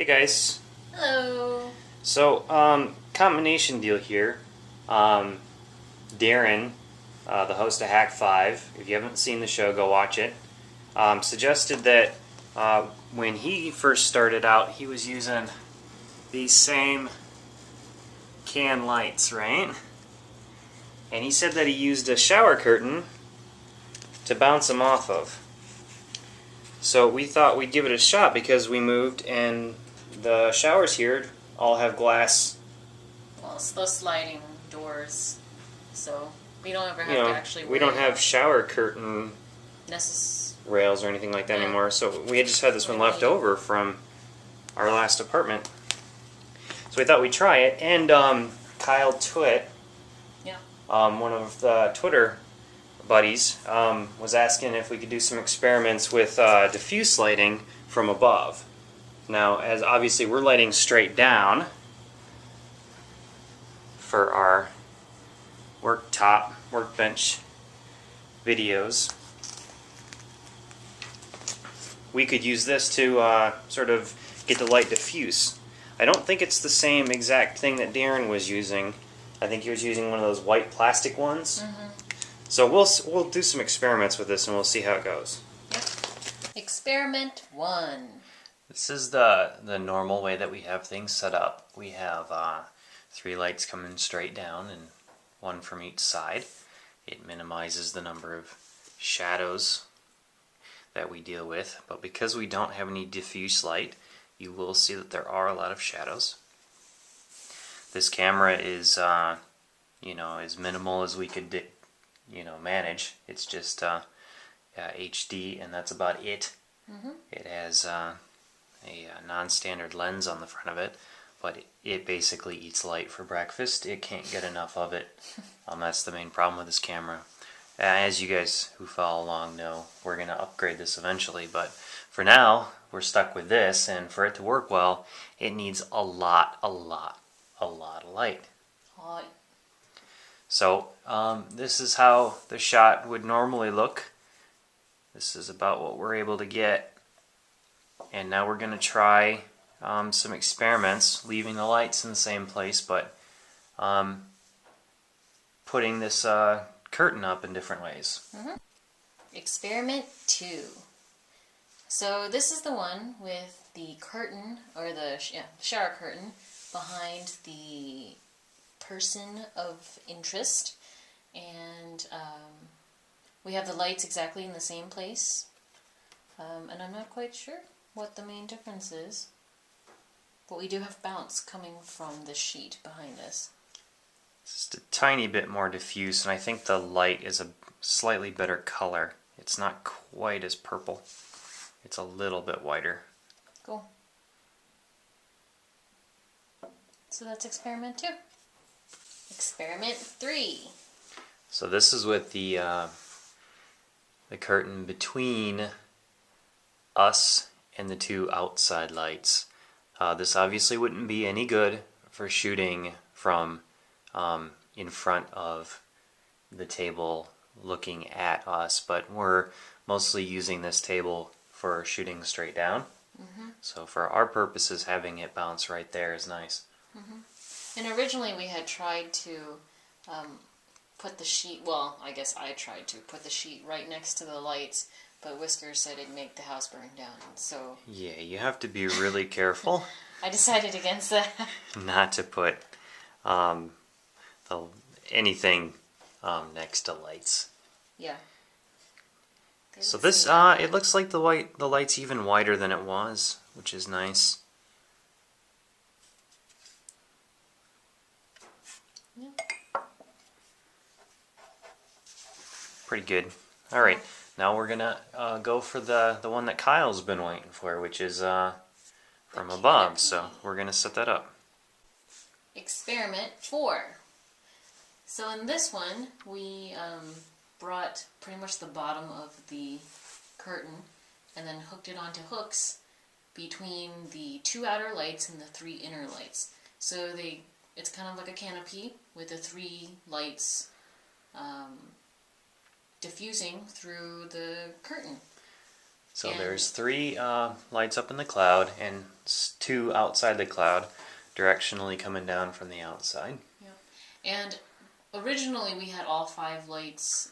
Hey guys. Hello. So, combination deal here. Darren, the host of Hack 5, if you haven't seen the show, go watch it, suggested that when he first started out, he was using these same can lights, right? And he said that he used a shower curtain to bounce them off of. So we thought we'd give it a shot because we moved and the showers here all have glass. Well, it's the sliding doors, so we don't ever You have to know, actually we don't have shower curtain rails or anything like that anymore. So we had just had this one left over from our last apartment. So we thought we'd try it. And Kyle Twit, one of the Twitter buddies, was asking if we could do some experiments with diffuse lighting from above. Now, as obviously we're lighting straight down for our workbench videos, we could use this to sort of get the light diffuse. I don't think it's the same exact thing that Darren was using. I think he was using one of those white plastic ones. So we'll do some experiments with this and we'll see how it goes. Yep. Experiment 1. This is the normal way that we have things set up. We have 3 lights coming straight down and 1 from each side. It minimizes the number of shadows that we deal with, but because we don't have any diffuse light, you will see that there are a lot of shadows. This camera is, as minimal as we could, manage. It's just HD, and that's about it. It has a non-standard lens on the front of it, but it basically eats light for breakfast. It can't get enough of it. That's the main problem with this camera. As you guys who follow along know, we're going to upgrade this eventually, but for now, we're stuck with this, and for it to work well, it needs a lot of light. So, this is how the shot would normally look. This is about what we're able to get. And now we're going to try some experiments, leaving the lights in the same place, but putting this curtain up in different ways. Experiment 2. So this is the one with the curtain, or the shower curtain, behind the person of interest. And we have the lights exactly in the same place. And I'm not quite sure what the main difference is. But we do have bounce coming from the sheet behind us. Just a tiny bit more diffuse, and I think the light is a slightly better color. It's not quite as purple. It's a little bit whiter. Cool. So that's experiment 2. Experiment 3. So this is with the curtain between us and the 2 outside lights. This obviously wouldn't be any good for shooting from in front of the table looking at us, but we're mostly using this table for shooting straight down. So for our purposes, having it bounce right there is nice. And originally we had tried to put the sheet, well, I guess I tried to put the sheet right next to the lights, but Whiskers said it'd make the house burn down, so... Yeah, you have to be really careful. I decided against that. Not to put anything next to lights. Yeah. So this, it looks like the light's even wider than it was, which is nice. Yeah. Pretty good. All right, now we're gonna go for the one that Kyle's been waiting for, which is from above. So we're gonna set that up. Experiment 4. So in this one, we brought pretty much the bottom of the curtain and then hooked it onto hooks between the 2 outer lights and the 3 inner lights. So it's kind of like a canopy with the 3 lights diffusing through the curtain. So And- there's 3 lights up in the cloud and 2 outside the cloud, directionally coming down from the outside. Yeah. And originally we had all 5 lights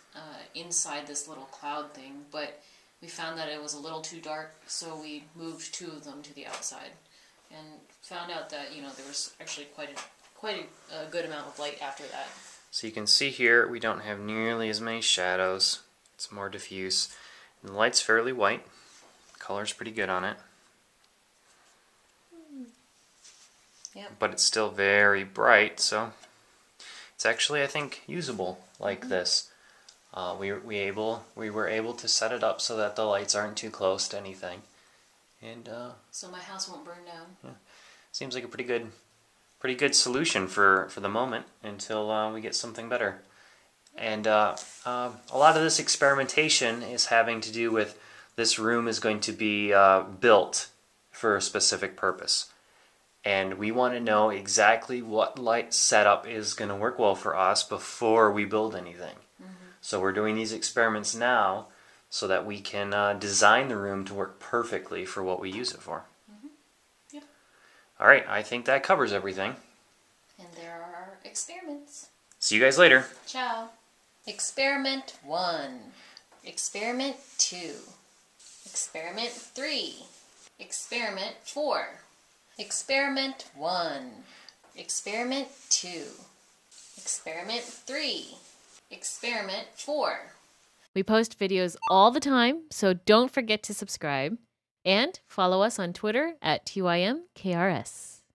inside this little cloud thing, but we found that it was a little too dark, so we moved 2 of them to the outside, and found out that there was actually quite a good amount of light after that. So you can see here we don't have nearly as many shadows. It's more diffuse. And the light's fairly white. Color's pretty good on it. Yep. But it's still very bright, so it's actually, I think, usable like this. We were able to set it up so that the lights aren't too close to anything, and So my house won't burn down. seems like a pretty good solution for the moment until we get something better. And a lot of this experimentation is having to do with this room is going to be built for a specific purpose. And we want to know exactly what light setup is going to work well for us before we build anything. So we're doing these experiments now so that we can design the room to work perfectly for what we use it for. Yep. All right, I think that covers everything. And there are our experiments. See you guys later. Ciao. Experiment 1. Experiment 2. Experiment 3. Experiment 4. Experiment 1. Experiment 2. Experiment 3. Experiment 4. We post videos all the time, so don't forget to subscribe. And follow us on Twitter at TYMKRS.